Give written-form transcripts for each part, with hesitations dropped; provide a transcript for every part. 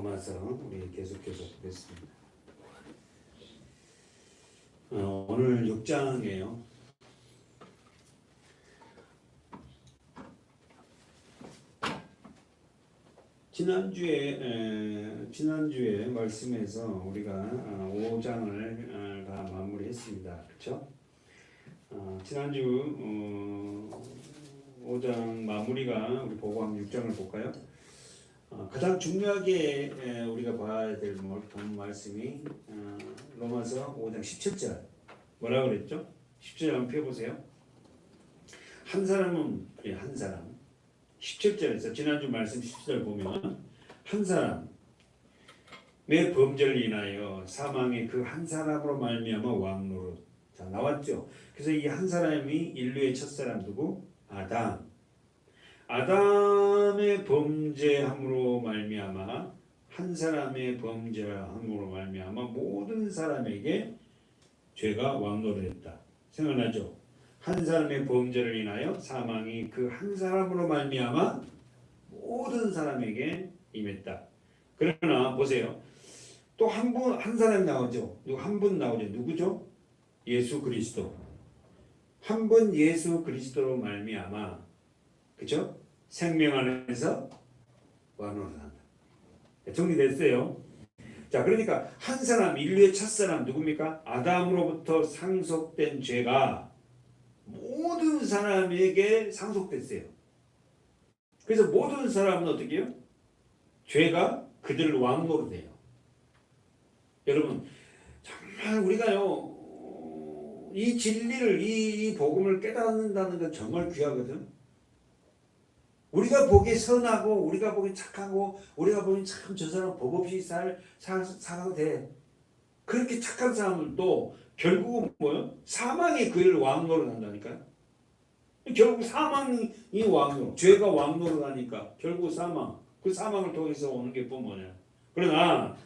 로마서 우리 계속해서 보겠습니다. 오늘 6장이에요. 지난주에 말씀에서 우리가 5장을 다 마무리했습니다. 그렇죠? 지난주 5장 마무리가 우리 보고한 6장을 볼까요? 가장 중요하게 우리가 봐야 될 본 말씀이 로마서 5장 17절 뭐라고 그랬죠? 17절 한번 펴보세요. 한 사람은 한 사람 17절에서 지난주 말씀 17절 보면 한 사람의 범죄를 인하여 사망의 그 한 사람으로 말미암아 왕노릇. 자, 나왔죠. 그래서 이 한 사람이 인류의 첫사람 누구? 아담의 범죄함으로 말미암아 한 사람의 범죄함으로 말미암아 모든 사람에게 죄가 왕노릇했다. 생각나죠? 한 사람의 범죄를 인하여 사망이 그 한 사람으로 말미암아 모든 사람에게 임했다. 그러나 보세요. 또 한 사람이 나오죠. 한 분 나오죠. 누구죠? 예수 그리스도. 한 분 예수 그리스도로 말미암아 그죠? 생명 안에서 왕노릇한다. 정리됐어요. 자, 그러니까 한 사람, 인류의 첫사람 누굽니까? 아담으로부터 상속된 죄가 모든 사람에게 상속됐어요. 그래서 모든 사람은 어떻게 해요? 죄가 그들을 왕노릇해요. 여러분, 정말 우리가요, 이 진리를, 이 복음을 깨닫는다는 건 정말 귀하거든. 우리가 보기에 선하고 우리가 보기에 착하고 우리가 보기에 참 저 사람 법 없이 살아도 돼. 그렇게 착한 사람들도 결국은 뭐예요? 사망이 그를 왕노릇 한다니까요. 결국 사망이 왕노릇, 죄가 왕노릇 하니까 결국 사망. 그 사망을 통해서 오는 게 뭐냐. 그러나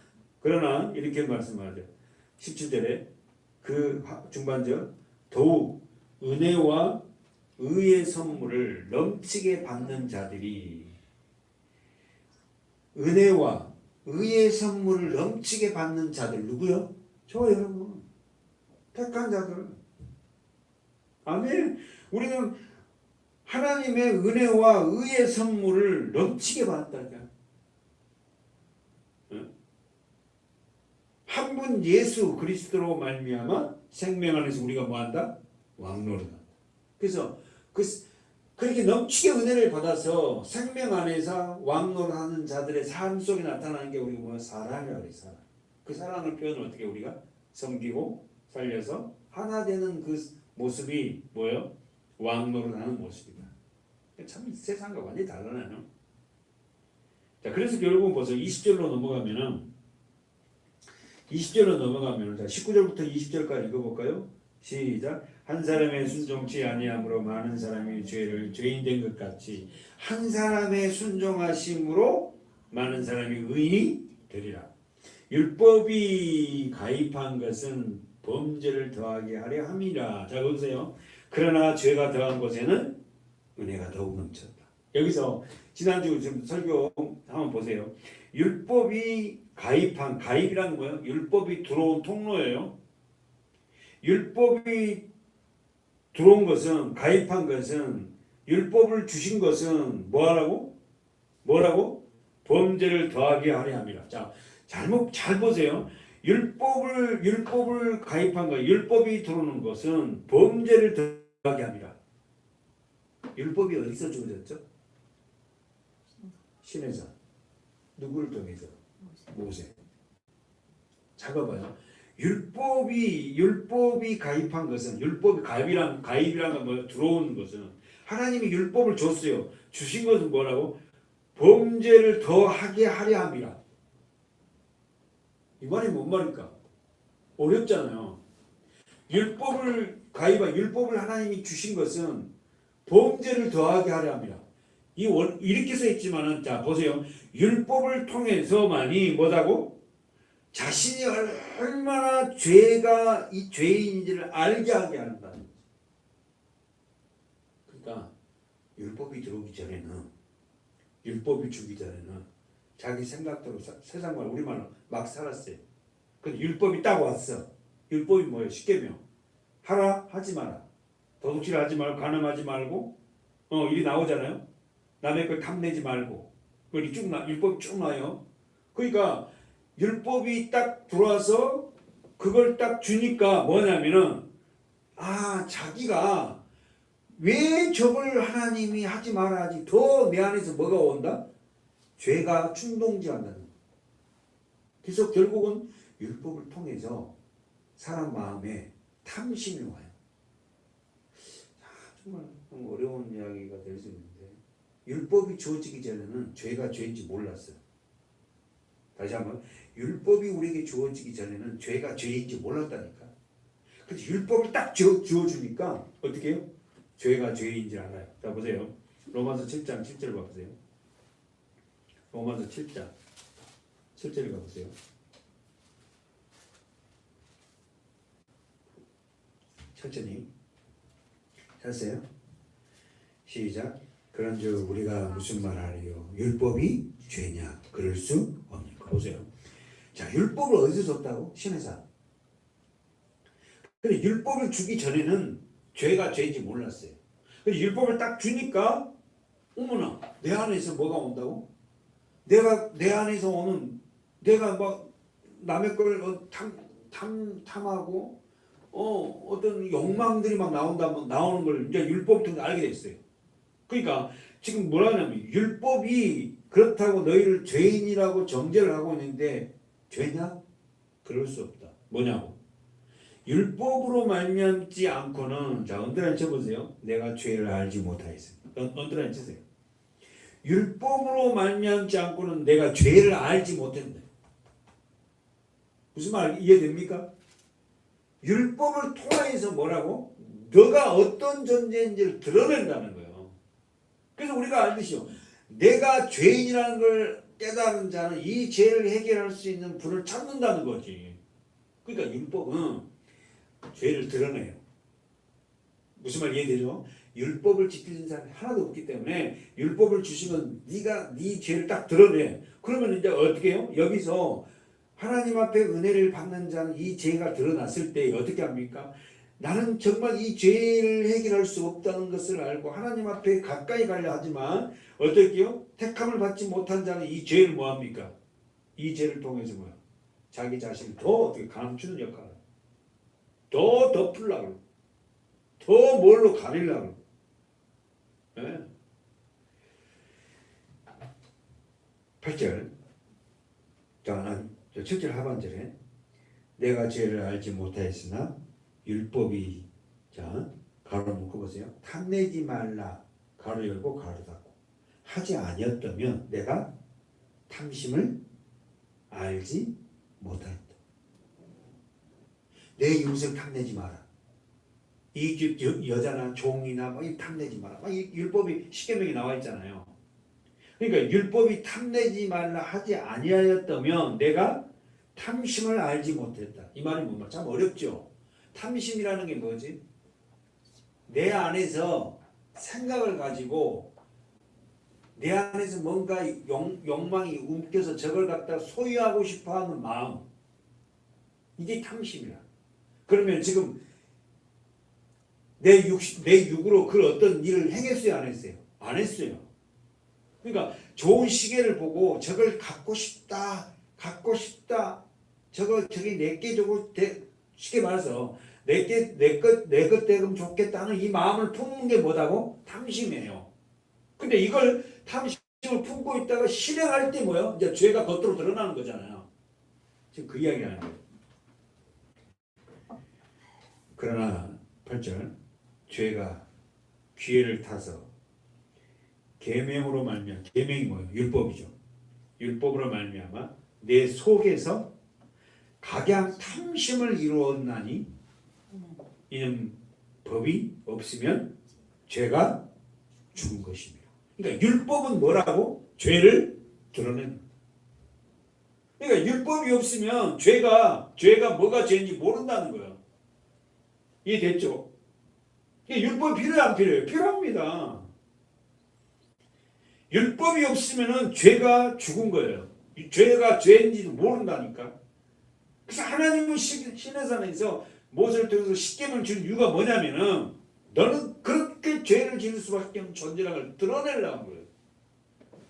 이렇게 말씀하죠. 17절에 그 중반절 더욱 은혜와 의의 선물을 넘치게 받는 자들이 은혜와 의의 선물을 넘치게 받는 자들 누구요? 저 여러분 택한 자들. 아멘. 우리는 하나님의 은혜와 의의 선물을 넘치게 받았다니까. 한 분 예수 그리스도로 말미암아 생명 안에서 우리가 뭐한다? 왕노릇한다. 그래서 그렇게 넘치게 은혜를 받아서 생명 안에서 왕노릇하는 자들의 삶 속에 나타나는 게 우리가 뭐야? 사랑이라고 그래. 사랑. 그 사랑을 표현을 어떻게 우리가 섬기고 살려서 하나 되는 그 모습이 뭐예요? 왕노릇하는 모습이다. 참 세상과 완전히 다르네요. 자, 그래서 결국은 벌써 20절로 넘어가면은 자, 19절부터 20절까지 읽어볼까요? 시작. 한 사람의 순종치 아니함으로 많은 사람이 죄인 된 것 같이 한 사람의 순종하심으로 많은 사람이 의인이 되리라. 율법이 가입한 것은 범죄를 더하게 하려 함이라. 자, 보세요. 그러나 죄가 더한 곳에는 은혜가 더욱 넘쳤다. 여기서 지난주 좀 설교 한번 보세요. 율법이 가입이라는 거예요. 율법이 들어온 통로예요. 율법이 들어온 것은, 가입한 것은, 율법을 주신 것은 뭐라고? 범죄를 더하게 하려 함이라. 자, 잘 보세요. 율법을 가입한 거, 율법이 들어오는 것은 범죄를 더하게 함이라. 율법이 어디서 주어졌죠? 신에서. 누구를 통해서? 모세. 잡아봐요. 율법이 가입한 것은, 율법이 가입이란 건 뭐예요? 들어오는 것은 하나님이 율법을 줬어요. 주신 것은 뭐라고? 범죄를 더하게 하려 함이라. 이 말이 뭔 말일까? 어렵잖아요. 율법을 하나님이 주신 것은 범죄를 더하게 하려 함이라. 이렇게 써 있지만은, 자, 보세요. 율법을 통해서만이 뭐다고? 자신이 얼마나 죄가 이 죄인인지를 알게 하게 한다는 거죠. 그러니까 율법이 들어오기 전에는, 율법이 주기 전에는 자기 생각대로 세상말 우리말로 막 살았어요. 근데 율법이 딱 왔어. 율법이 뭐예요? 십계명. 하라 하지 마라. 도둑질 하지 말고 간음하지 말고 일이 나오잖아요. 남의 걸 탐내지 말고 그리 율법이 쭉 나요. 그러니까 율법이 딱 들어와서 그걸 딱 주니까 뭐냐면은 자기가 왜 저걸 하나님이 하지 마라 하지 더 내 안에서 뭐가 온다? 죄가 충동지한다는 거예요. 그래서 결국은 율법을 통해서 사람 마음에 탐심이 와요. 정말 어려운 이야기가 될 수 있는데 율법이 주어지기 전에는 죄가 죄인지 몰랐어요. 다시 한번 율법이 우리에게 주어지기 전에는 죄가 죄인지 몰랐다니까. 그래서 율법을 딱 주어주니까 어떻게 해요? 죄가 죄인지 알아요. 자 보세요. 로마서 7장 7절 봐보세요. 로마서 7장 7절 가보세요. 천천히 찾으세요. 시작. 그런즉 우리가 무슨 말하리요? 율법이 죄냐? 그럴 수 없니까. 보세요. 자, 율법을 어디서 줬다고? 신에서. 근데 율법을 주기 전에는 죄가 죄인지 몰랐어요. 근데 율법을 딱 주니까 어머나 내 안에서 뭐가 온다고? 내 안에서 오는 내가 막 남의 걸 탐하고 어떤 욕망들이 막 나오는 걸 이제 율법 통해 알게 됐어요. 그러니까 지금 뭐라 하냐면 율법이 그렇다고 너희를 죄인이라고 정죄를 하고 있는데 죄냐? 그럴 수 없다. 뭐냐고? 율법으로 말미암지 않고는 자 언더라인 쳐보세요. 내가 죄를 알지 못하였습니다. 언더라인 치세요. 율법으로 말미암지 않고는 내가 죄를 알지 못했는데 무슨 말 이해됩니까? 율법을 통해서 뭐라고? 너가 어떤 존재인지를 드러낸다는 거예요. 그래서 우리가 알듯이요. 내가 죄인이라는 걸 깨달은 자는 이 죄를 해결할 수 있는 분을 찾는다는 거지. 그러니까 율법은 죄를 드러내요. 무슨 말 이해되죠? 율법을 지키는 사람이 하나도 없기 때문에 율법을 주시면 네가 네 죄를 딱 드러내. 그러면 이제 어떻게 해요? 여기서 하나님 앞에 은혜를 받는 자는 이 죄가 드러났을 때 어떻게 합니까? 나는 정말 이 죄를 해결할 수 없다는 것을 알고 하나님 앞에 가까이 가려 하지만 어떻게요? 택함을 받지 못한 자는 이 죄를 뭐합니까? 이 죄를 통해서 뭐야? 자기 자신을 더 어떻게 감추는 역할을 더 덮으려고 더 뭘로 가리려고 네. 8절 자 7절 하반절에 내가 죄를 알지 못하였으나 율법이 자 가로 묶어보세요. 탐내지 말라 가로 열고 가로 닫고 하지 아니었다면 내가 탐심을 알지 못하였다. 내 이웃을 탐내지 마라. 이 집 여자나 종이나 뭐 탐내지 마라. 이 율법이 십계명에 나와 있잖아요. 그러니까 율법이 탐내지 말라 하지 아니하였다면 내가 탐심을 알지 못했다. 이 말이 뭔가 참 어렵죠. 탐심이라는 게 뭐지? 내 안에서 생각을 가지고 내 안에서 뭔가 욕망이 움켜서 저걸 갖다 소유하고 싶어하는 마음. 이게 탐심이야. 그러면 지금 내 육으로 그 어떤 일을 행했어요, 안 했어요? 안 했어요. 그러니까 좋은 시계를 보고 저걸 갖고 싶다. 저게 내게 저거 쉽게 말해서 내것 되면 좋겠다는 이 마음을 품는 게 뭐다고? 탐심이에요. 근데 이걸 탐심을 품고 있다가 실행할 때 뭐예요? 이제 죄가 겉으로 드러나는 거잖아요. 지금 그 이야기 하는 거예요. 그러나 8절 죄가 기회를 타서 계명으로 말미암아 계명이 뭐예요? 율법이죠. 율법으로 말미암아 내 속에서 각양 탐심을 이루었나니 이는 법이 없으면 죄가 죽은 것입니다. 그러니까 율법은 뭐라고? 죄를 드러내는. 그러니까 율법이 없으면 죄가 뭐가 죄인지 모른다는 거예요. 이해됐죠? 율법이 필요해 안 필요해요? 필요합니다. 율법이 없으면 죄가 죽은 거예요. 이 죄가 죄인지도 모른다니까. 그래서 하나님은 시내산에서 모세를 통해서 십계명을 준 이유가 뭐냐면은 너는 그렇게 죄를 지을 수밖에 없는 존재라는 걸 드러내려는 거예요.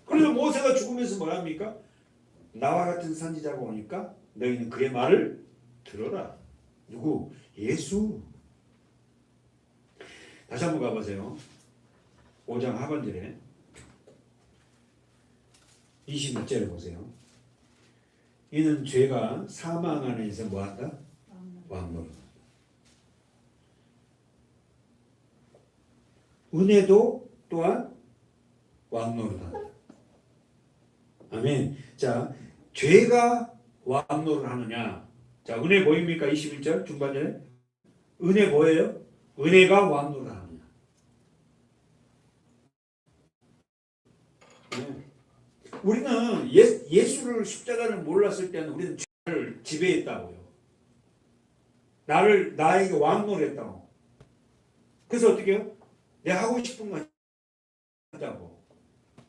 그래서 모세가 죽으면서 뭐랍니까? 나와 같은 선지자가 오니까 너희는 그의 말을 들어라. 누구? 예수. 다시 한번 가보세요. 5장 하반절에 21절에 보세요. 이는 죄가 사망 안에서 뭐한다? 왕노릇. 은혜도 또한 왕노릇한다. 아멘. 자, 죄가 왕노릇 하느냐? 자, 은혜 보입니까? 21절 중반절에 은혜 뭐예요? 은혜가 왕노릇 하느냐? 네. 우리는 예수를 십자가를 몰랐을 때는 우리는 죄를 지배했다고요. 나에게 왕노릇했다고. 그래서 어떻게 해요? 내가 하고 싶은 거 한다고.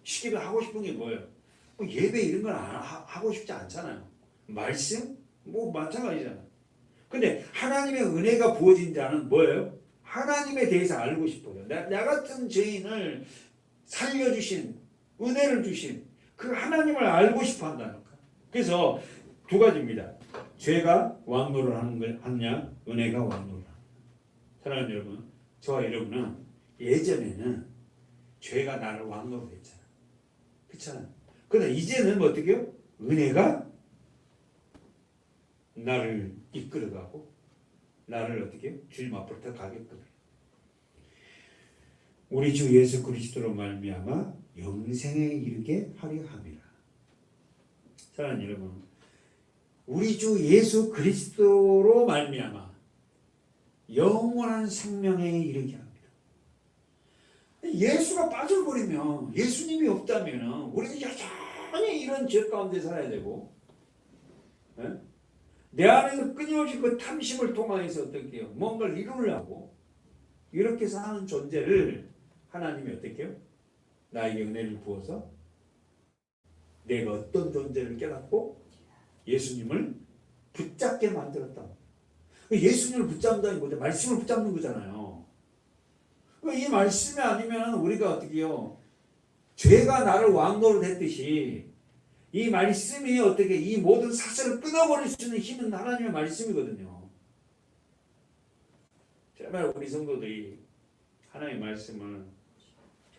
쉽게 하고 싶은 게 뭐예요? 뭐 예배 이런 건 하고 싶지 않잖아요. 말씀? 뭐 마찬가지잖아요. 근데 하나님의 은혜가 부어진 자는 뭐예요? 하나님에 대해서 알고 싶어요. 나 같은 죄인을 살려주신, 은혜를 주신 그 하나님을 알고 싶어 한다니까. 그래서 두 가지입니다. 죄가 왕노를 하느냐, 은혜가 왕노를 하느냐. 사랑하는 여러분, 저와 여러분은 예전에는 죄가 나를 왕노를 했잖아. 그렇잖아요. 그러나 이제는 뭐 어떻게 해요? 은혜가 나를 이끌어가고 나를 어떻게 해요? 주님 앞으로 더 가게끔 해요. 우리 주 예수 그리스도로 말미암아 영생에 이르게 하려 함이라. 사랑하는 여러분, 우리 주 예수 그리스도로 말미암아 영원한 생명에 이르게 합니다. 예수가 빠져버리면, 예수님이 없다면 우리는 여전히 이런 죄 가운데 살아야 되고, 내 안에서 끊임없이 그 탐심을 통해서 어떻게 해요? 뭔가를 이루려고 이렇게 사는 존재를 하나님이 어떻게 해요? 나에게 은혜를 부어서 내가 어떤 존재를 깨닫고 예수님을 붙잡게 만들었다. 예수님을 붙잡는다는 거죠. 말씀을 붙잡는 거잖아요. 이 말씀이 아니면 우리가 어떻게 해요? 죄가 나를 왕노릇 했듯이 이 말씀이 어떻게 이 모든 사슬을 끊어버릴 수 있는 힘은 하나님의 말씀이거든요. 정말 우리 성도들이 하나님의 말씀을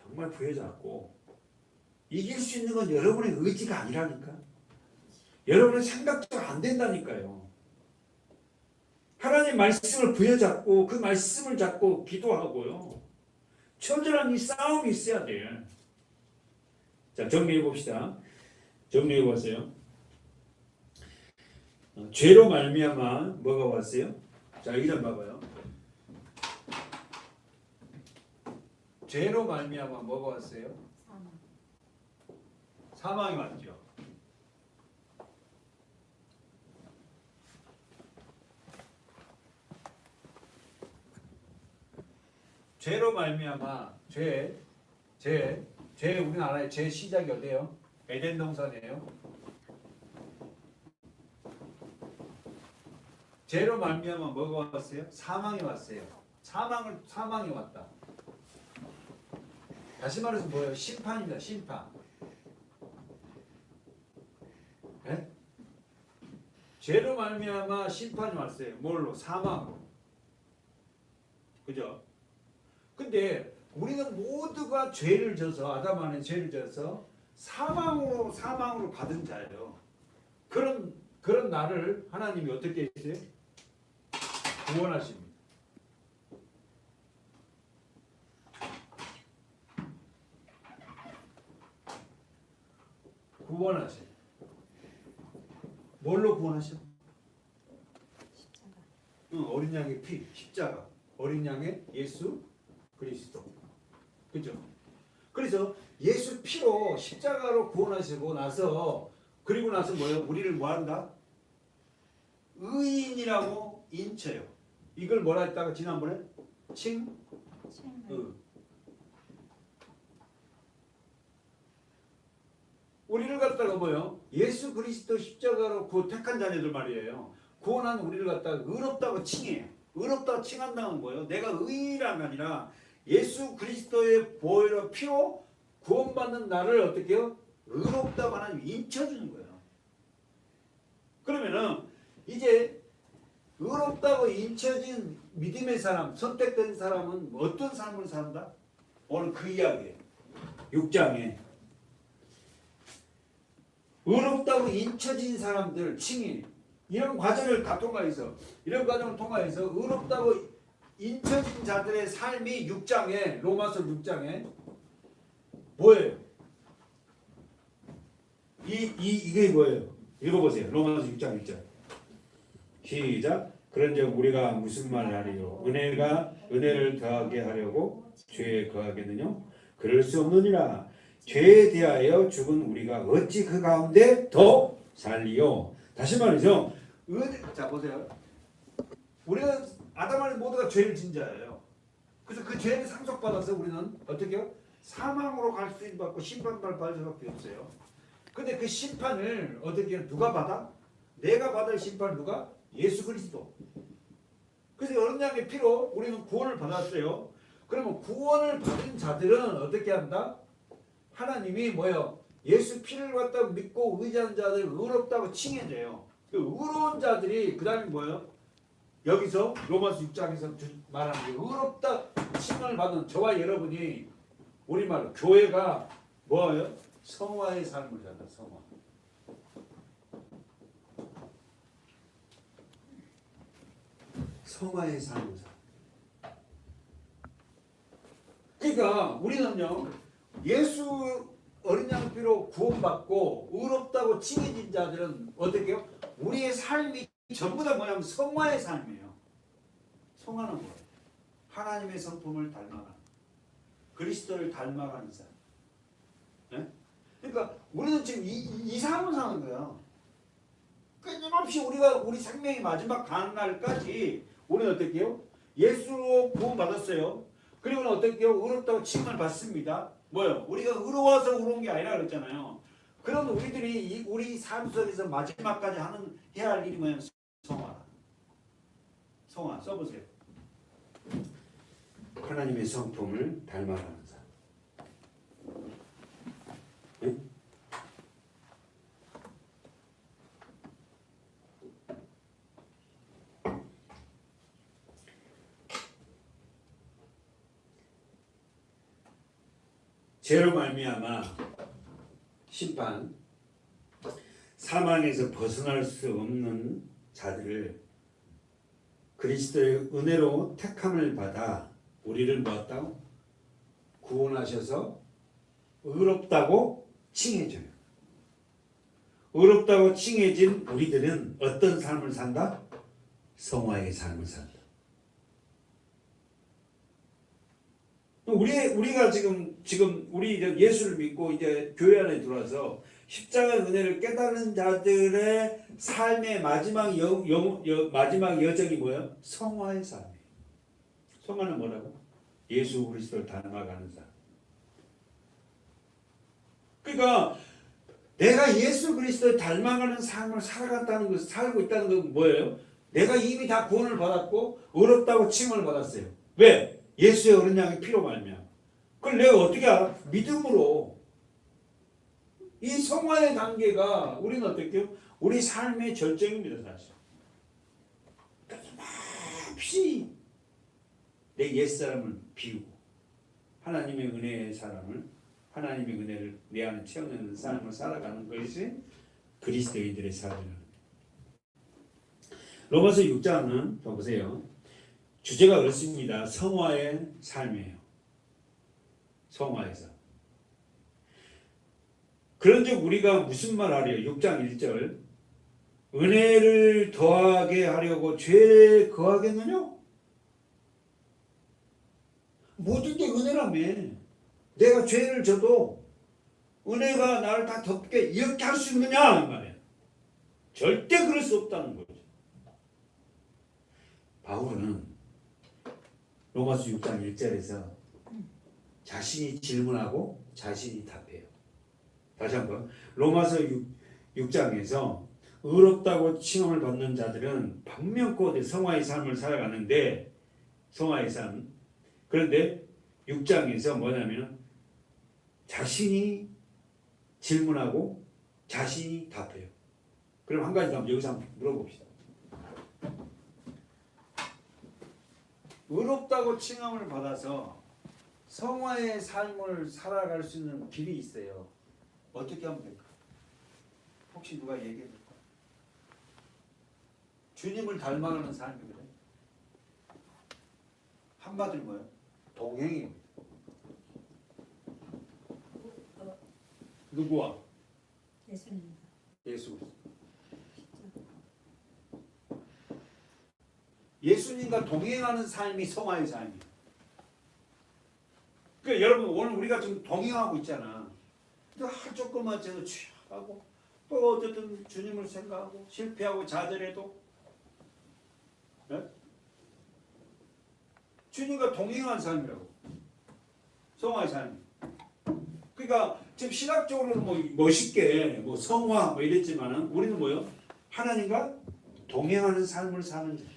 정말 부여잡고 이길 수 있는 건 여러분의 의지가 아니라니까. 여러분의 생각대로 안 된다니까요. 하나님의 말씀을 부여잡고 그 말씀을 잡고 기도하고요. 처절한 이 싸움이 있어야 돼. 자, 정리해 봅시다. 정리해 보세요. 죄로 말미암아 뭐가 왔어요? 자, 이름 봐봐요. 죄로 말미암아 뭐가 왔어요? 사망이 왔죠. 죄로 말미암아 죄 우리나라의 죄 시작이 어디예요? 에덴 동산이에요. 죄로 말미암아 뭐가 왔어요? 사망이 왔어요. 사망이 왔다. 다시 말해서 뭐예요? 심판입니다. 심판. 네? 죄로 말미암아 심판이 왔어요. 뭘로? 사망으로. 그죠? 근데 우리는 모두가 죄를 져서 아담 안에 죄를 져서 사망으로 가던 자예요. 그런 나를 하나님이 어떻게 했어요? 구원하십니다. 구원하세요. 뭘로 구원하셔? 십자가. 어린 양의 피, 십자가. 어린 양의 예수 그리스도. 그죠? 그래서 예수 피로 십자가로 구원하시고 나서 그리고 나서 뭐예요? 우리를 뭐한다? 의인이라고 인쳐요. 이걸 뭐라 했다가 지난번에? 우리를 갖다가 뭐요? 예수 그리스도 십자가로 택한 자녀들 말이에요. 구원한 우리를 갖다가 의롭다고 칭해요. 의롭다고 칭한다는 거예요. 내가 의인이 아니라 예수 그리스도의 보혈로 피로 구원받는 나를 어떻게 해요? 의롭다고 하나님 인쳐주는 거예요. 그러면은 이제 의롭다고 인쳐진 믿음의 사람, 선택된 사람은 어떤 삶을 산다? 오늘 그 이야기예요. 6장에 의롭다고 인쳐진 사람들 칭의, 이런 과정을 다 통과해서, 이런 과정을 통과해서 의롭다고 인쳐진 자들의 삶이 6장에, 로마서 6장에 뭐예요? 이게 뭐예요? 읽어보세요. 로마서 6장 1절. 시작. 그런즉 우리가 무슨 말을 하리요? 은혜가 은혜를 더하게 하려고 죄에 거하겠느냐? 그럴 수 없느니라. 죄에 대하여 죽은 우리가 어찌 그 가운데 더 살리요? 다시 말이죠. 자 보세요. 우리는 아담 모두가 죄를 진 자예요. 그래서 그 죄를 상속받아서 우리는 어떻게 해요? 사망으로 갈 수 있는 심판받을 수밖에 없어요. 근데 그 심판을 어떻게 해요? 누가 받아? 내가 받을 심판을 누가? 예수 그리스도. 그래서 어린 양의 피로 우리는 구원을 받았어요. 그러면 구원을 받은 자들은 어떻게 한다? 하나님이 뭐예요? 예수 피를 갖다 믿고 의지하는 자들 의롭다고 칭해져요. 그 의로운 자들이 그 다음에 뭐예요? 여기서 로마서 6장에서 말하는 게 의롭다 칭을 받은 저와 여러분이 우리말로 교회가 뭐예요? 성화의 삶을 산다. 성화. 성화의 삶을 산다. 그러니까 우리는요, 예수 어린 양 피로 구원받고 의롭다고 칭해진 자들은 어떻게 해요? 우리의 삶이 전부 다 뭐냐면 성화의 삶이에요. 성화는 뭐예요? 하나님의 성품을 닮아가는, 그리스도를 닮아가는 삶. 네? 그러니까 우리는 지금 이 삶을 사는 거야. 끊임없이 우리 생명의 마지막 가는 날까지 우리는 어떻게 해요? 예수로 구원받았어요. 그리고는 어떻게 해요? 의롭다고 칭을 받습니다. 뭐요? 우리가 의로워서 의로운 게 아니라 그랬잖아요. 그런 우리들이 우리 삶 속에서 마지막까지 해야 할 일이 뭐냐면 성화. 성화 써보세요. 하나님의 성품을 닮아가는 사람. 응? 죄로 말미암아 심판, 사망에서 벗어날 수 없는 자들을 그리스도의 은혜로 택함을 받아 우리를 뭐었다고? 구원하셔서 의롭다고 칭해줘요. 의롭다고 칭해진 우리들은 어떤 삶을 산다? 성화의 삶을 산다. 우리가 지금 우리 예수를 믿고 이제 교회 안에 들어와서 십자가의 은혜를 깨달은 자들의 삶의 마지막 마지막 여정이 뭐예요? 성화의 삶이에요. 성화는 뭐라고? 예수 그리스도를 닮아가는 삶. 그러니까 내가 예수 그리스도를 닮아가는 삶을 살고 있다는 건 뭐예요? 내가 이미 다 구원을 받았고 의롭다고 칭을 받았어요. 왜? 예수의 어린 양의 피로 말미암아. 그걸 내가 어떻게 알아? 믿음으로. 이 성화의 단계가 우리는 어떻게 해요? 우리 삶의 절정입니다, 사실. 끊임없이 내 옛사람을 비우고 하나님의 은혜의 사람을, 하나님의 은혜를 내 안에 채워내는 삶을 살아가는 것이 그리스도인들의 삶이에요. 로마서 6장은 더 보세요. 주제가 그렇습니다. 성화의 삶이에요. 성화의 삶. 그런즉 우리가 무슨 말 하래요? 6장 1절. 은혜를 더하게 하려고 죄에 거하겠느냐? 모든 게 은혜라며. 내가 죄를 져도 은혜가 나를 다 덮게 이렇게 할 수 있느냐? 이 말이에요. 절대 그럴 수 없다는 거죠. 바울은 로마서 6장 1절에서 자신이 질문하고 자신이 답해요. 다시 한번 로마서 6장에서 의롭다고 칭함을 받는 자들은 방명코 성화의 삶을 살아가는데 성화의 삶. 그런데 6장에서 뭐냐면 자신이 질문하고 자신이 답해요. 그럼 한 가지 더 여기서 한번 물어봅시다. 의롭다고 칭함을 받아서 성화의 삶을 살아갈 수 있는 길이 있어요. 어떻게 하면 될까? 혹시 누가 얘기해 줄까? 주님을 닮아가는 삶이거든. 한마디로 뭐예요? 동행이에요. 누구와? 예수님. 예수. 예수님과 동행하는 삶이 성화의 삶이에요. 그러니까 여러분 오늘 우리가 지금 동행하고 있잖아. 조금만 제가 취하고 또 어쨌든 주님을 생각하고 실패하고 좌절해도 네? 주님과 동행하는 삶이라고. 성화의 삶이. 그러니까 지금 신학적으로는 뭐 멋있게 뭐 성화 뭐 이랬지만은 우리는 뭐요? 하나님과 동행하는 삶을 사는 거예요.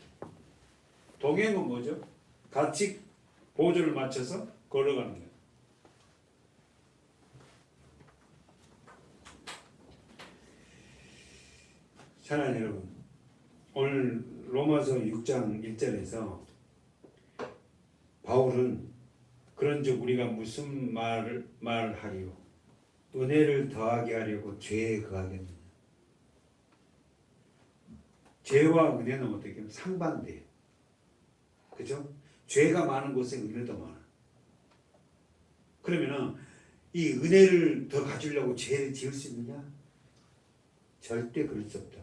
동행은 뭐죠? 같이 보조를 맞춰서 걸어가는 거예요. 사랑하는 여러분, 오늘 로마서 6장 1절에서 바울은 그런즉 우리가 무슨 말하리요? 은혜를 더하게 하려고 죄에 거하겠느냐? 죄와 은혜는 어떻게 하면 상반돼요. 그죠? 죄가 많은 곳에 은혜도 많아. 그러면은 이 은혜를 더 가지려고 죄를 지을 수 있느냐? 절대 그럴 수 없다.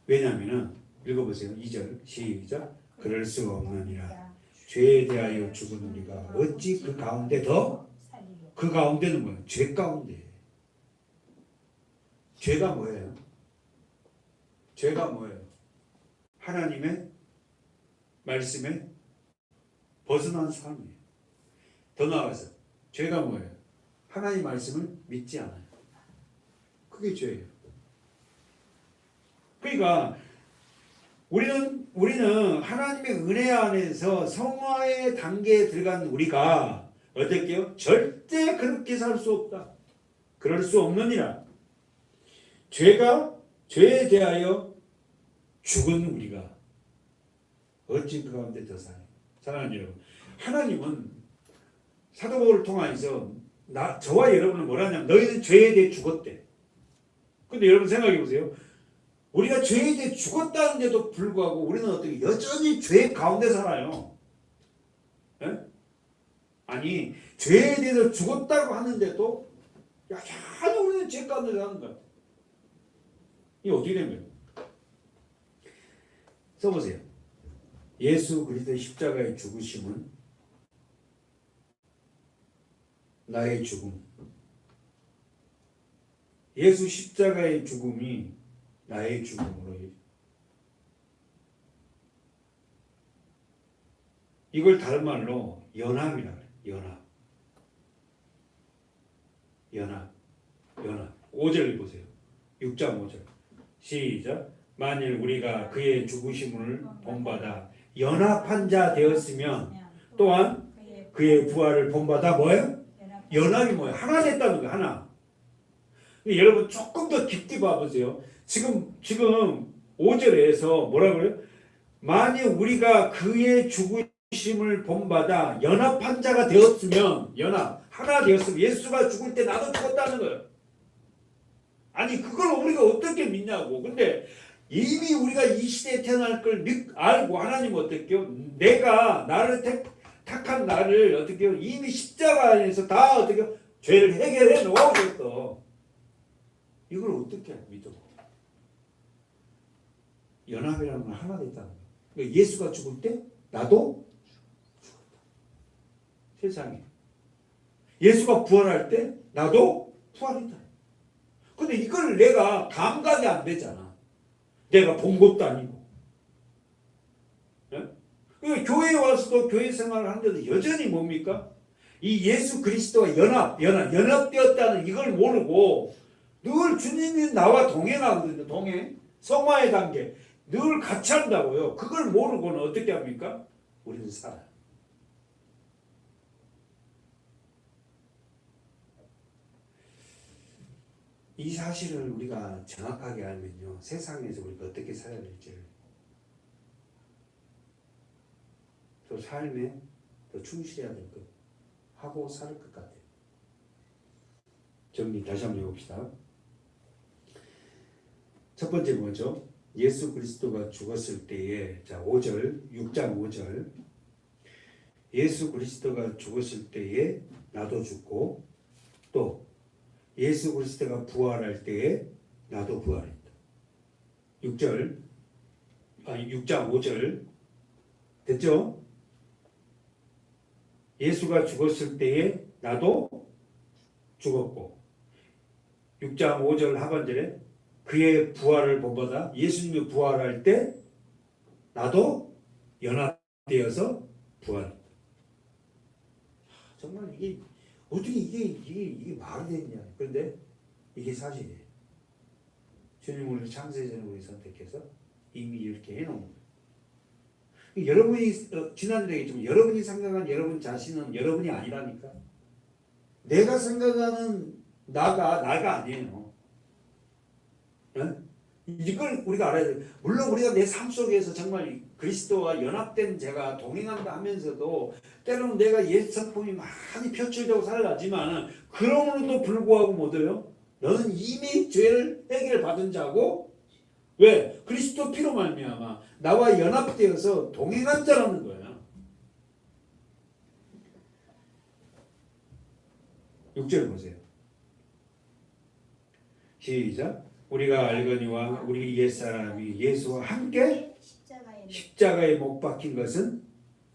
왜냐하면은 읽어보세요. 2절 시작. 그럴 수가 없느니라. 죄에 대하여 죽은 우리가 어찌 그 가운데 더? 그 가운데는 뭐예요? 죄 가운데. 죄가 뭐예요? 죄가 뭐예요? 하나님의 말씀에 벗어난 삶이에요. 더 나아가서 죄가 뭐예요? 하나님 말씀을 믿지 않아요. 그게 죄예요. 그러니까 우리는 하나님의 은혜 안에서 성화의 단계에 들어간 우리가 어떻게요? 절대 그렇게 살 수 없다. 그럴 수 없느니라. 죄에 대하여 죽은 우리가 어찌 그 가운데 더 살아요? 사랑하는 여러분, 하나님은 사도 바울을 통하여서 저와 여러분은 뭐라냐면 너희는 죄에 대해 죽었대. 근데 여러분 생각해 보세요. 우리가 죄에 대해 죽었다는데도 불구하고 우리는 어떻게 여전히 죄 가운데 살아요. 네? 아니 죄에 대해서 죽었다고 하는데도 여전히 우리는 죄 가운데 사는 거야. 이게 어떻게 된 거예요? 써보세요. 예수 그리스도의 십자가의 죽으심은 나의 죽음. 예수 십자가의 죽음이 나의 죽음으로 이걸 다른 말로 연합이라 그래요. 연합. 5절 보세요. 6장 5절 시작. 만일 우리가 그의 죽으심을 본받아 연합한 자 되었으면 또한 그의 부활을 본받아 뭐예요? 연합이 뭐예요? 하나 됐다는 거예요. 하나. 여러분 조금 더 깊게 봐보세요. 지금 5절에서 뭐라 그래요? 만일 우리가 그의 죽으심을 본받아 연합한 자가 되었으면 하나 되었으면 예수가 죽을 때 나도 죽었다는 거예요. 아니 그걸 우리가 어떻게 믿냐고. 근데 이미 우리가 이 시대에 태어날 걸 알고 하나님 어떻게요? 내가 나를 택한 나를 어떻게요? 이미 십자가 안에서 다 어떻게요? 죄를 해결해 놓아줬어. 이걸 어떻게 믿어? 연합이라는 건 하나 됐다는 거예요. 그러니까 예수가 죽을 때 나도 죽었다. 세상에. 예수가 부활할 때 나도 부활했다. 근데 이걸 내가 감각이 안 되잖아. 내가 본 것도 아니고. 네? 그러니까 교회에 와서도 교회 생활을 하는데도 여전히 뭡니까? 이 예수 그리스도와 연합되었다는 이걸 모르고 늘 주님이 나와 동행하거든요. 동행. 성화의 단계. 늘 같이 한다고요. 그걸 모르고는 어떻게 합니까? 우리는 살아요. 이 사실을 우리가 정확하게 알면요. 세상에서 우리가 어떻게 살아야 될지를 또 삶에 더 충실해야 될 것 하고 살 것 같아요. 정리 다시 한번 해봅시다. 첫 번째 뭐죠? 예수 그리스도가 죽었을 때에 자 5절 6장 5절 예수 그리스도가 죽었을 때에 나도 죽고 또 예수 그리스도가 부활할 때에 나도 부활했다. 6장 5절 됐죠? 예수가 죽었을 때에 나도 죽었고 6장 5절 하반절에 그의 부활을 본보다 예수님이 부활할 때 나도 연합되어서 부활했다. 정말 이게 어떻게 이게 말이 되냐. 그런데 이게 사실이에요. 주님 우리를 창세전에 우리 선택해서 이미 이렇게 해놓은 거예요. 여러분이 지난주에 얘기했지만 여러분이 생각한 여러분 자신은 여러분이 아니라니까. 내가 생각하는 나가 아니에요. 이걸 우리가 알아야 돼요. 물론 우리가 내 삶 속에서 정말 그리스도와 연합된 제가 동행한다 하면서도 때로는 내가 옛 성품이 많이 표출되고 살아가지만 그럼에도 불구하고 뭐래요? 너는 이미 죄를 해결받은 자고 왜? 그리스도 피로 말미암아 나와 연합되어서 동행한 자라는 거야. 6절 보세요. 시작. 우리가 알거니와 우리 옛사람이 예수와 함께 십자가에 못 박힌 것은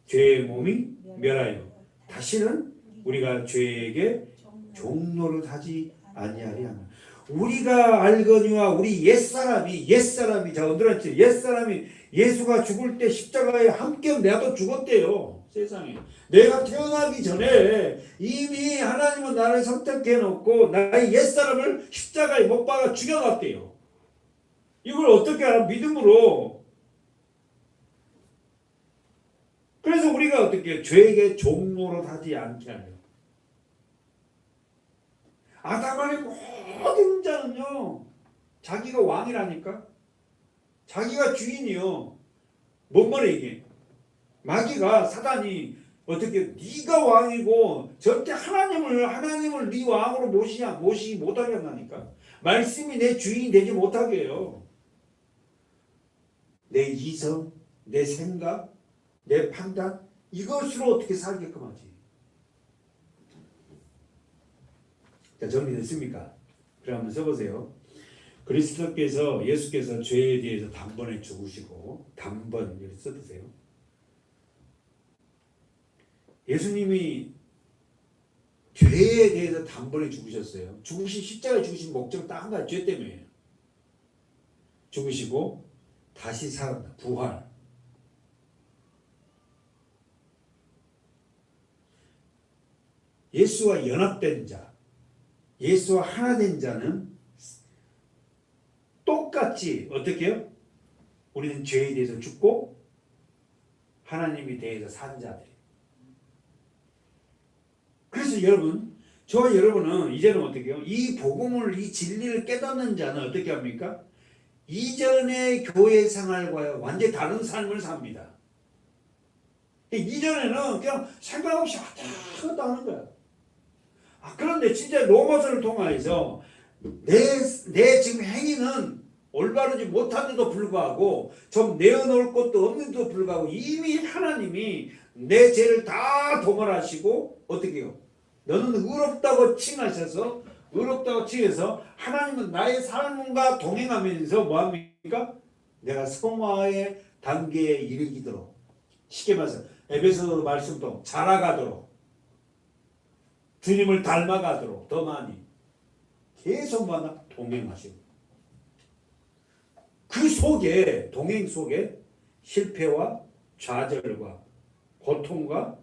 죄의 몸이 멸하여 다시는 우리가 죄에게 종노릇 하지 아니하리 하나. 우리가 알거니와 우리 옛사람이 자 언더라이트 옛사람이 예수가 죽을 때 십자가에 함께 나도 죽었대요. 세상에 내가 태어나기 전에 이미 하나님은 나를 선택해 놓고 나의 옛사람을 십자가에 못 박아 죽여놨대요. 이걸 어떻게 알아? 믿음으로. 그래서 우리가 어떻게 죄에게 종노릇 하지 않게 하려. 아담 안에 모든 자는요 자기가 왕이라니까. 자기가 주인이요. 뭔 말이야 이게? 마귀가 사단이 어떻게 네가 왕이고 절대 하나님을 네 왕으로 모시기 못하게 한다니까. 말씀이 내 주인이 되지 못하게 해요. 내 이성, 내 생각, 내 판단 이것으로 어떻게 살게끔 하지. 자, 정리됐습니까? 그럼 한번 써보세요. 예수께서 죄에 대해서 단번에 죽으시고 단번 이렇게 써보세요. 예수님이 죄에 대해서 단번에 죽으셨어요. 십자가에 죽으신 목적 딱 한 가지, 죄 때문이에요. 죽으시고 다시 살았다. 부활. 예수와 연합된 자, 예수와 하나 된 자는 똑같이 어떻게 해요? 우리는 죄에 대해서 죽고 하나님에 대해서 산 자들이에요. 그래서 저와 여러분은 이제는 어떻게 해요? 이 복음을, 이 진리를 깨닫는 자는 어떻게 합니까? 이전의 교회 생활과 완전히 다른 삶을 삽니다. 이전에는 그냥 생각 없이 왔다 갔다 하는 거야. 그런데 진짜 로마서를 통해서 내 지금 행위는 올바르지 못한데도 불구하고 좀 내어놓을 것도 없는데도 불구하고 이미 하나님이 내 죄를 다 도말하시고 어떻게 해요? 너는 의롭다고 칭하셔서 하나님은 나의 삶과 동행하면서 뭐합니까? 내가 성화의 단계에 이르기도록 쉽게 말해서 에베소 말씀도 자라가도록 주님을 닮아가도록 더 많이 계속 동행하시고 그 속에 동행 속에 실패와 좌절과 고통과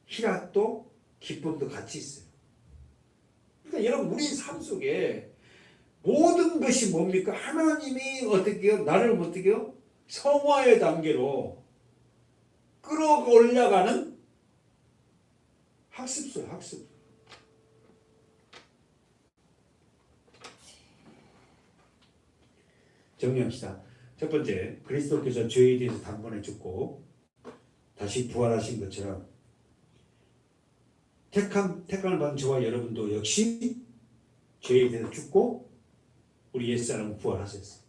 희락도 기쁨도 같이 있어요. 그러니까 여러분 우리 삶 속에 모든 것이 뭡니까? 하나님이 어떻게 해요? 나를 어떻게 해요? 성화의 단계로 끌어올려가는 학습소요, 학습. 정리합시다. 첫 번째, 그리스도께서 죄에 대해서 단번에 죽고 다시 부활하신 것처럼 택함을 받은 저와 여러분도 역시 죄에 대해서 죽고 우리 옛사람은 부활하셨어요.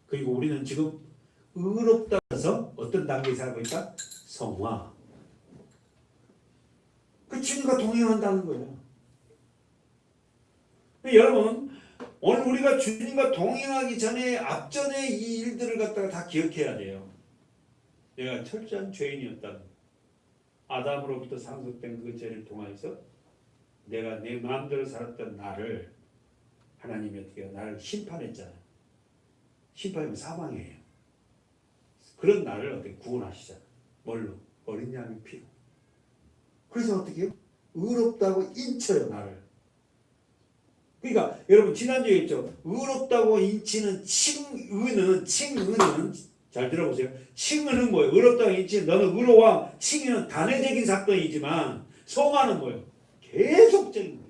그리고 우리는 지금 의롭다 해서 어떤 단계에 살고 있다? 성화. 그 주님과 동행한다는 거예요. 여러분 오늘 우리가 주님과 동행하기 전에 앞전에 이 일들을 갖다가 다 기억해야 돼요. 내가 철저한 죄인이었다는 거. 아담으로부터 상속된 그 죄를 통하여서 내가 내 마음대로 살았던 나를 하나님이 어떻게 해요? 나를 심판했잖아요. 심판이면 사망이에요. 그런 나를 어떻게 구원하시잖아요. 뭘로? 어린 양의 피로. 그래서 어떻게 해요? 의롭다고 인쳐요, 나를. 그러니까 여러분 지난주에 했죠. 의롭다고 인치는 칭의는 잘 들어보세요. 칭의는 뭐예요? 의롭다고 인치는 너는 의로와 칭의는 단회적인 사건이지만 성화는 뭐예요? 계속적인 거예요.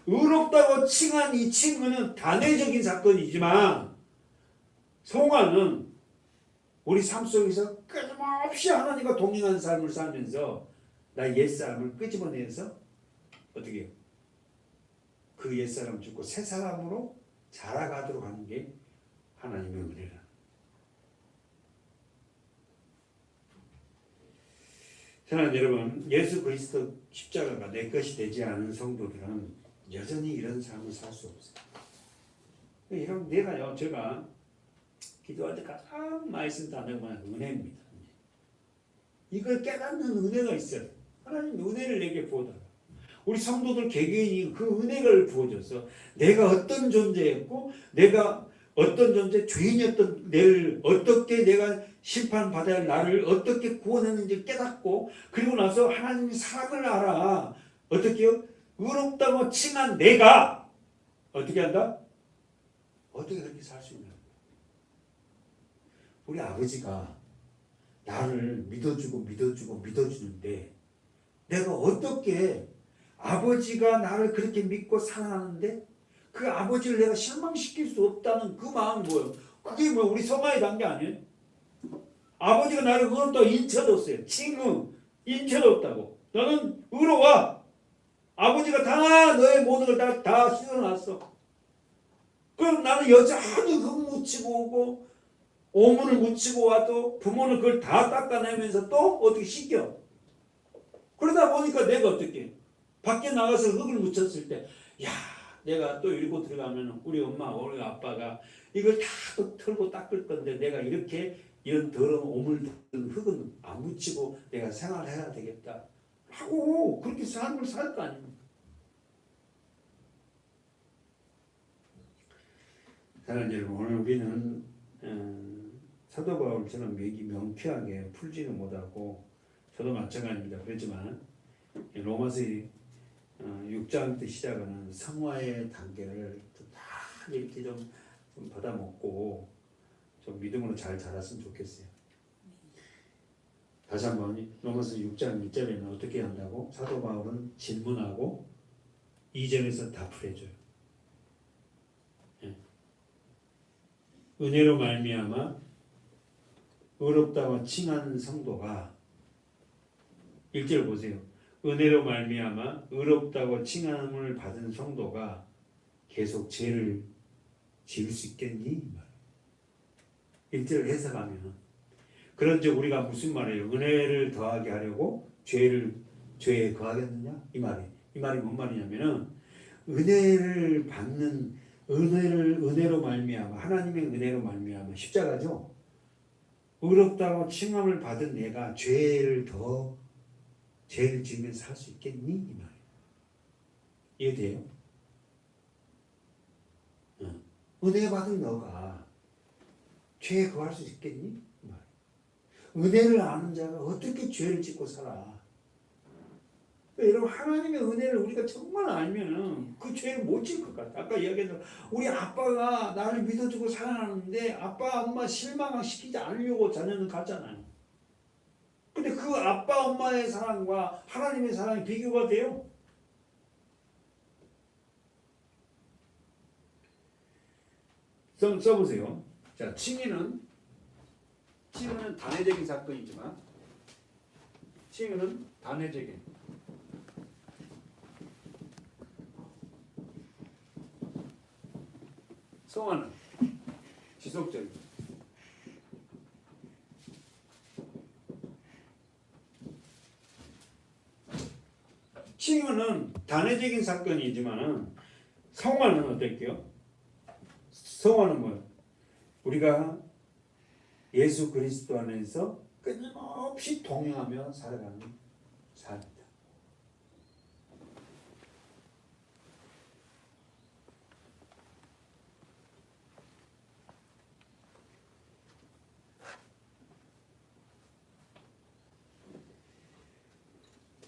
의롭다고 칭한 이 칭의는 단회적인 사건이지만 성화는 우리 삶 속에서 끊임없이 하나님과 동행하는 삶을 살면서 나의 옛사람을 끄집어내서 어떻게 해요? 그 옛사람을 죽고 새 사람으로 자라가도록 하는 게 하나님의 은혜라. 사랑하는 여러분, 예수 그리스도 십자가가 내 것이 되지 않은 성도들은 여전히 이런 삶을 살 수 없어요. 여러분, 내가요, 제가 기도할 때 가장 많이 쓴 단어가 은혜입니다. 이걸 깨닫는 은혜가 있어요. 하나님 은혜를 내게 부어달라. 우리 성도들 개개인이 그 은혜를 부어줘서 내가 어떤 존재였고 내가 어떤 존재, 죄인이었던 내를 어떻게 내가 심판받아야 할 나를 어떻게 구원했는지 깨닫고 그리고 나서 하나님의 사랑을 알아. 어떻게 해요? 의롭다고 칭한 내가 어떻게 한다? 어떻게 그렇게 살 수 있냐? 우리 아버지가 나를 믿어주는데 내가 어떻게 아버지가 나를 그렇게 믿고 사랑하는데 그 아버지를 내가 실망시킬 수 없다는 그 마음은 뭐예요? 그게 뭐 우리 성화의 단계 아니에요? 아버지가 나를 의롭다고 인쳐줬어요. 칭의 인쳐줬다고. 너는 의로워. 아버지가 다 너의 모든 걸 다 씻어놨어. 그럼 나는 여전히 흙 묻히고 오고 오물을 묻히고 와도 부모는 그걸 다 닦아내면서 또 어떻게 씻겨. 그러다 보니까 내가 어떻게 밖에 나가서 흙을 묻혔을 때 야 내가 또 이러고 들어가면 우리 엄마 우리 아빠가 이걸 다 털고 닦을 건데 내가 이렇게 이런 더러운 오물 든 흙은 안 묻히고 내가 생활해야 되겠다 하고 그렇게 삶을 살 거 아닙니까? 사랑하는 여러분, 오늘 우리는 사도 바울처럼 명쾌하게 풀지는 못하고 저도 마찬가지입니다. 그렇지만 로마서 6장 때 시작하는 성화의 단계를 다 이렇게 좀 받아먹고 좀 믿음으로 잘 자랐으면 좋겠어요. 다시 한번 로마서 6장 1절에는 어떻게 한다고? 사도 바울은 질문하고 2절에서 답을 해줘요. 은혜로 말미암아 의롭다고 칭한 성도가 1절 보세요. 은혜로 말미암아 의롭다고 칭함을 받은 성도가 계속 죄를 지을 수 있겠니? 1절을 해석하면 그런즉 우리가 무슨 말이에요? 은혜를 더하게 하려고 죄에 거하겠느냐? 이 말이 뭔 말이냐면은 은혜를 받는 은혜로 말미암아 하나님의 은혜로 말미암아 십자가죠. 의롭다고 칭함을 받은 내가 죄를 지으면서 살 수 있겠니? 이 말이에요. 이해돼요? 은혜 받은 너가 죄에 거할 수 있겠니? 이 말이에요. 은혜를 아는 자가 어떻게 죄를 짓고 살아? 여러분, 하나님의 은혜를 우리가 정말 알면은 그 죄를 못 질 것 같아. 아까 이야기했던 우리 아빠가 나를 믿어주고 사랑하는데 아빠 엄마 실망시키지 않으려고 자녀는 갔잖아요. 근데 그 아빠 엄마의 사랑과 하나님의 사랑이 비교가 돼요? 써보세요. 자, 칭의는 단회적인 사건이지만 칭의는 단회적인, 성화는 지속적인. 칭의는 단회적인 사건이지만은 성화는 어떨게요? 성화는 뭐예요? 우리가 예수 그리스도 안에서 끊임없이 동행하며 살아가는 삶이다.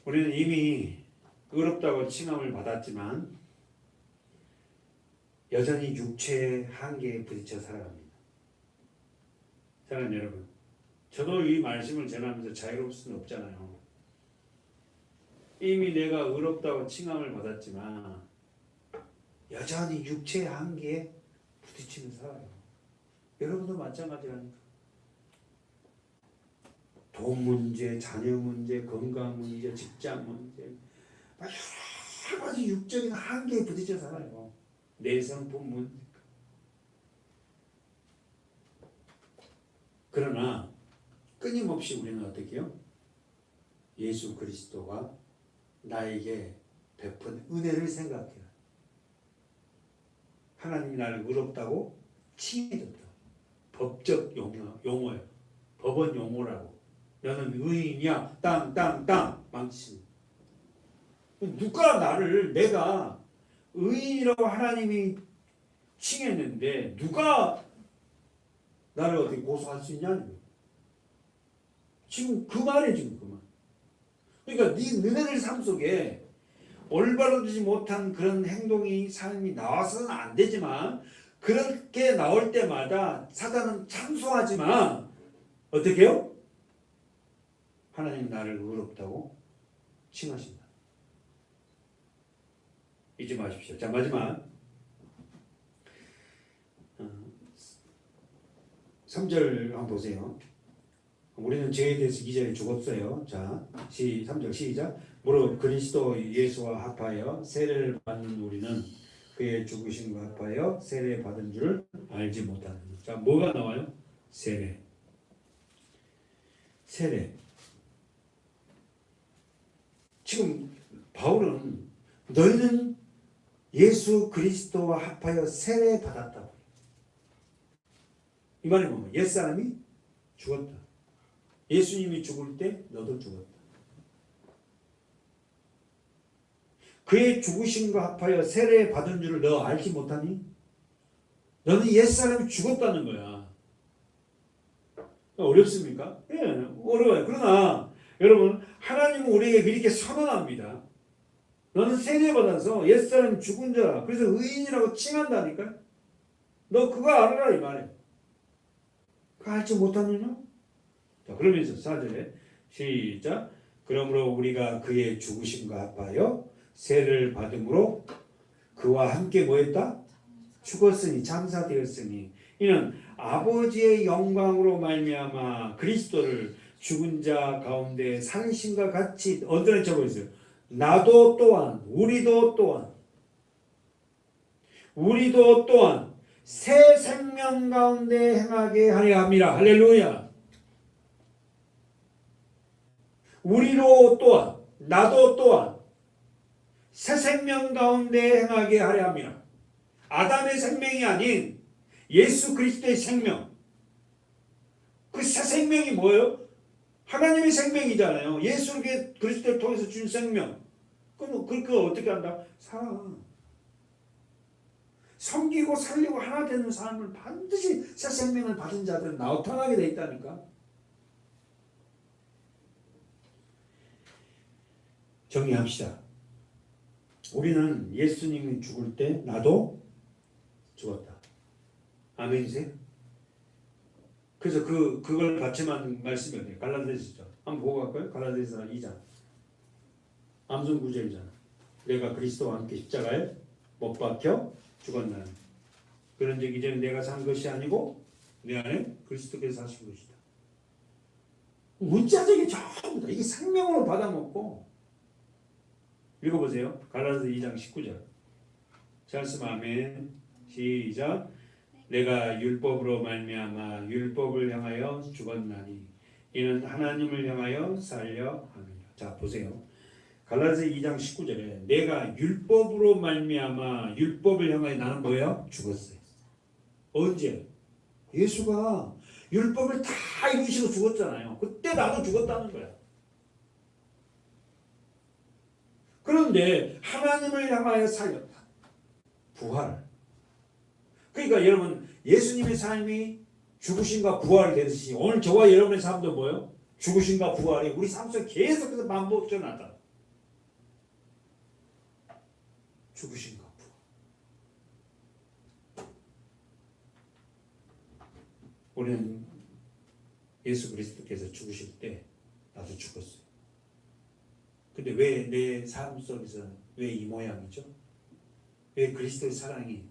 우리는 이미 의롭다고 칭함을 받았지만 여전히 육체의 한계에 부딪혀 살아갑니다. 사랑하는 여러분, 저도 이 말씀을 전하면서 자유로울 수는 없잖아요. 이미 내가 의롭다고 칭함을 받았지만 여전히 육체의 한계에 부딪히며 살아요. 여러분도 마찬가지라니까. 돈 문제, 자녀 문제, 건강 문제, 직장 문제, 여러 가지 육적인 한계에 부딪혀 살아요. 내성품 문제. 그러나 끊임없이 우리는 어떻게 해요? 예수 그리스도가 나에게 베푼 은혜를 생각해요. 하나님이 나를 의롭다고 칭해줬다. 법적 용어예요. 법원 용어라고. 너는 의인이야. 땅 망치. 누가 내가 의인이라고 하나님이 칭했는데 누가 나를 어떻게 고소할 수 있냐는 거예요. 지금 그 말이에요. 지금 그 말. 그러니까 네 너네들 삶 속에 올바르지 못한 그런 행동이 삶이 나와서는 안 되지만 그렇게 나올 때마다 사단은 참소하지만 어떻게 해요? 하나님 나를 의롭다고 칭하신다. 잊지 마십시오. 자, 마지막 3절 한번 보세요. 우리는 죄에 대해서 이전에 죽었어요. 자, 3절 시작. 무릇 그리스도 예수와 합하여 세례를 받는 우리는 그의 죽으심과 합하여 세례 받은 줄을 알지 못하는. 자, 뭐가 나와요? 세례. 지금 바울은 너희는 예수 그리스도와 합하여 세례 받았다고. 이 말이 뭐냐? 옛사람이 죽었다. 예수님이 죽을 때 너도 죽었다. 그의 죽으심과 합하여 세례 받은 줄을 너 알지 못하니? 너는 옛사람이 죽었다는 거야. 어렵습니까? 예, 어려워요. 그러나 여러분, 하나님은 우리에게 그렇게 선언합니다. 너는 세례받아서 옛사람 죽은 자라. 그래서 의인이라고 칭한다니까. 너 그거 알아라 이 말이야. 그거 알지 못하느냐? 자, 그러면서 4절에 시작. 그러므로 우리가 그의 죽으심과 합하여 세례를 받음으로 그와 함께 뭐했다? 죽었으니, 장사되었으니 이는 아버지의 영광으로 말미암아 그리스도를 죽은 자 가운데 살신과 같이 어디에 적어 있어요? 나도 또한 우리도 또한 새 생명 가운데 행하게 하려 함이라. 할렐루야. 우리로 또한 나도 또한 새 생명 가운데 행하게 하려 함이라. 아담의 생명이 아닌 예수 그리스도의 생명. 그 새 생명이 뭐예요? 하나님의 생명이잖아요. 예수 그리스도를 통해서 준 생명. 그럼 그거 어떻게 한다? 살아. 섬기고 살리고 하나 되는 삶을 반드시 새 생명을 받은 자들은 나타나게 돼 있다니까. 정리합시다. 우리는 예수님이 죽을 때 나도 죽었다. 아멘이세요? 그래서 그걸 받침한 말씀이 어디에요? 갈라디아서죠. 한번 보고 갈까요? 갈라디아서 2장. 암송 구절이잖아. 내가 그리스도와 함께 십자가에 못 박혀 죽었나니 그런즉 이제는 내가 산 것이 아니고 내 안에 그리스도께서 사신 것이다. 문자적인 전부 다 이게 생명으로 받아먹고 읽어보세요. 갈라디아서 2장 19절. 잘 쓰면 아멘. 시작. 내가 율법으로 말미암아 율법을 향하여 죽었나니 이는 하나님을 향하여 살려 함이라. 자 보세요. 갈라디아서 2장 19절에 내가 율법으로 말미암아 율법을 향하여 나는 뭐야? 죽었어요. 언제? 예수가 율법을 다 이루시고 죽었잖아요. 그때 나도 죽었다는 거야. 그런데 하나님을 향하여 살렸다. 부활. 그러니까 여러분 예수님의 삶이 죽으심과 부활이 되듯이 오늘 저와 여러분의 삶도 뭐예요? 죽으심과 부활이 우리 삶 속에 계속해서 반복되어 나타나. 죽으심과 부활. 우리는 예수 그리스도께서 죽으실 때 나도 죽었어요. 근데 왜 내 삶 속에서 왜 이 모양이죠? 왜 그리스도의 사랑이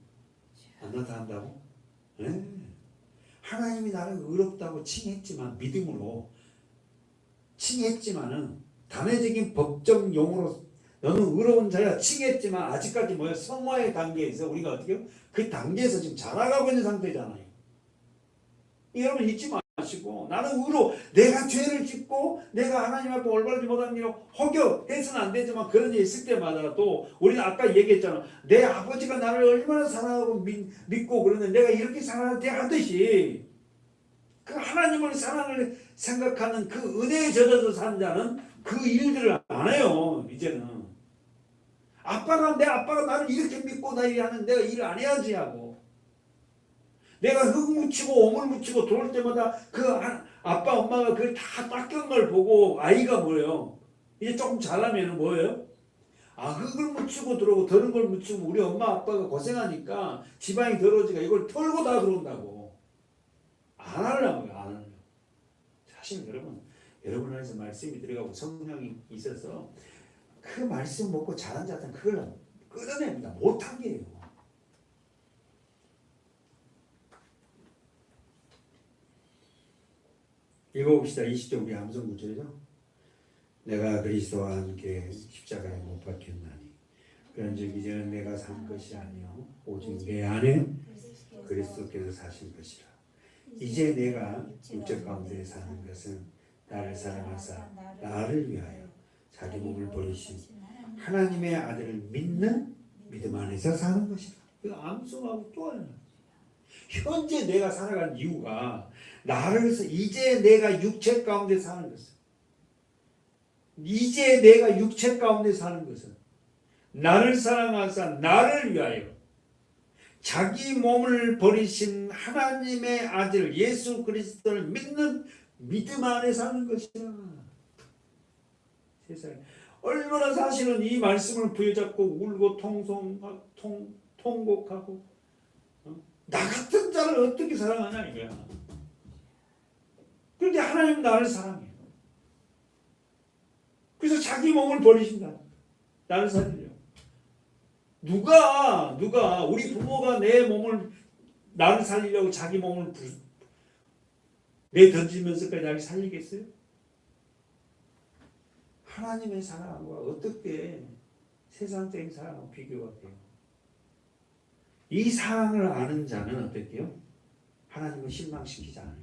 안 나타난다고? 네. 하나님이 나를 의롭다고 칭했지만 믿음으로 칭했지만은 단회적인 법적 용어로 너는 의로운 자야 칭했지만 아직까지 뭐야? 성화의 단계에서 우리가 어떻게 해요? 그 단계에서 지금 자라가고 있는 상태잖아요. 여러분 잊지 마시고 나는 의로 내가 죄를 짓고 내가 하나님 앞에 올바르지 못한 일로 혹여해서는 안 되지만 그런 일이 있을 때마다 또 우리는 아까 얘기했잖아. 내 아버지가 나를 얼마나 사랑하고 믿고 그러는데 내가 이렇게 사랑한테 하듯이 그 하나님을 사랑을 생각하는 그 은혜에 젖어서 사는 자는 그 일들을 안 해요. 이제는 내 아빠가 나를 이렇게 믿고 나 일하는 내가 일을 안 해야지 하고 내가 흙 묻히고 오물 묻히고 들어올 때마다 그 아빠 엄마가 그걸 다 닦은 걸 보고 아이가 뭐예요? 이제 조금 자라면 뭐예요? 아 흙을 묻히고 들어오고 더러운 걸 묻히고 우리 엄마 아빠가 고생하니까 지방이 더러워지니까 이걸 털고 다 들어온다고. 안 하려고요. 안 하려고. 사실 여러분 안에서 말씀이 들어가고 성령이 있어서 그 말씀 먹고 자란 자들은 그걸 끌어냅니다. 못한 게요. 읽어봅시다. 20절 우리 암송 구절이죠. 내가 그리스도와 함께 십자가에 못 박혔나니 그런즉 이제는 내가 산 것이 아니요 오직 내 안에 그리스도께서 사신 것이라. 이제 내가 육적 가운데 사는 것은 나를 사랑하사 나를 위하여 자기 몸을 버리신 하나님의 아들을 믿는 믿음 안에서 사는 것이라. 이거 암송하고 또 하나. 현재 내가 살아가는 이유가 이제 내가 육체 가운데 사는 것은 이제 내가 육체 가운데 사는 것은 나를 사랑하사 나를 위하여 자기 몸을 버리신 하나님의 아들 예수 그리스도를 믿는 믿음 안에 사는 것이라. 세상에 얼마나 사실은 이 말씀을 부여잡고 울고 통곡하고 나 같은 자를 어떻게 사랑하냐 이거야. 그런데 하나님은 나를 사랑해요. 그래서 자기 몸을 버리신다. 나를 살리려. 누가 우리 부모가 나를 살리려고 자기 몸을 내던지면서까지 나를 살리겠어요? 하나님의 사랑과 어떻게 세상적인 사랑과 비교가 돼요? 이 사랑을 아는 자는 어떻게요? 하나님을 실망시키지 않아요.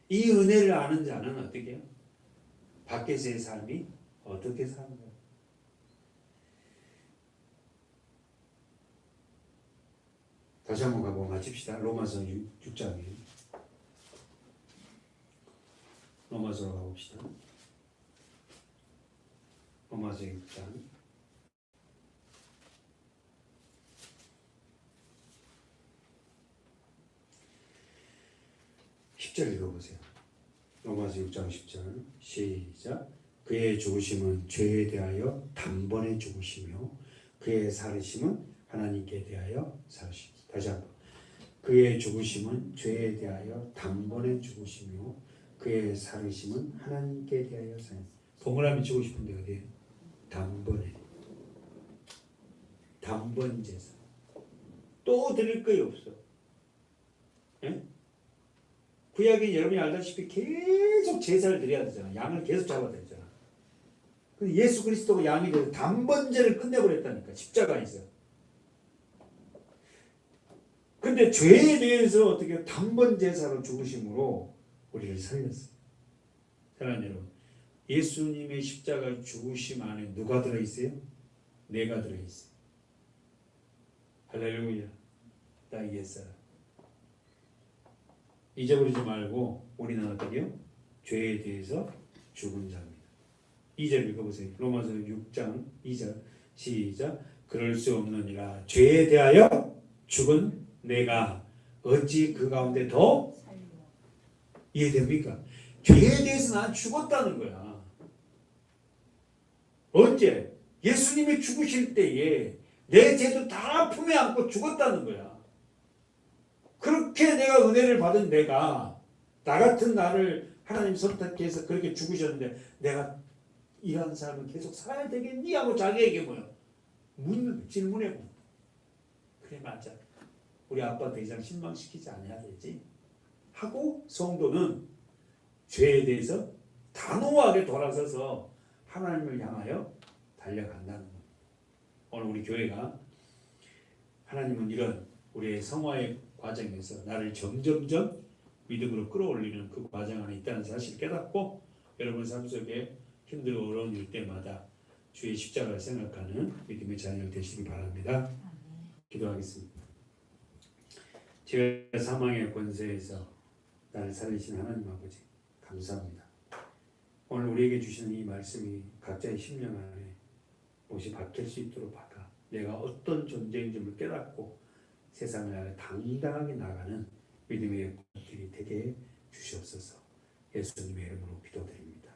이 은혜를 아는 자는 어떻게 해요? 밖에서의 삶이 어떻게 사는 거예요? 다시 한번 가보고 마칩시다. 로마서 6장이에요. 로마서로 가봅시다. 로마서 6장 10절 읽어보세요. 로마서 6장 10절 시작. 그의 죽으심은 죄에 대하여 단번에 죽으시며 그의 살으심은 하나님께 대하여 살으시며. 다시 한번. 그의 죽으심은 죄에 대하여 단번에 죽으시며 그의 살으심은 하나님께 대하여 살으시며. 동그라미 치고 싶은데 어디에? 단번에. 단번 제사. 또 드릴 거이 없어. 예? 구약에 여러분이 알다시피 계속 제사를 드려야 되잖아. 양을 계속 잡아야 되잖아. 근데 예수 그리스도가 양이 돼서 단번제를 끝내버렸다니까. 십자가에서. 근데 죄에 대해서 어떻게 단번 제사로 죽으심으로 우리를 살렸어요. 사랑하는 여러분, 예수님의 십자가 죽으심 안에 누가 들어있어요? 내가 들어있어요. 할렐루야. 나 옛사람. 잊어버리지 말고 우리는 어떻게요? 죄에 대해서 죽은 자입니다. 2절 읽어보세요. 로마서 6장 2절 시작. 그럴 수 없느니라. 죄에 대하여 죽은 내가 어찌 그 가운데 더 이해됩니까? 죄에 대해서 난 죽었다는 거야. 언제? 예수님이 죽으실 때에 내 죄도 다 품에 안고 죽었다는 거야. 그렇게 내가 은혜를 받은 내가, 나 같은 나를 하나님 선택해서 그렇게 죽으셨는데 내가 이런 삶을 계속 살아야 되겠니? 하고 자기에게 뭐야? 질문해보. 그래 맞아. 우리 아빠 더 이상 실망시키지 않아야 되지. 하고 성도는 죄에 대해서 단호하게 돌아서서 하나님을 향하여 달려간다는 거예요. 오늘 우리 교회가 하나님은 이런 우리의 성화의 과정에서 나를 점점점 믿음으로 끌어올리는 그 과정 안에 있다는 사실을 깨닫고 여러분 삶 속에 힘들고 어려운 일 때마다 주의 십자가를 생각하는 믿음의 자녀 되시기 바랍니다. 기도하겠습니다. 죄와 사망의 권세에서 나를 살리신 하나님 아버지 감사합니다. 오늘 우리에게 주시는 이 말씀이 각자의 심령 안에 못이 박힐 수 있도록 박아 내가 어떤 존재인지를 깨닫고 세상을 향해 당당하게 나가는 믿음의 것들이 되게 주시옵소서. 예수님의 이름으로 기도드립니다.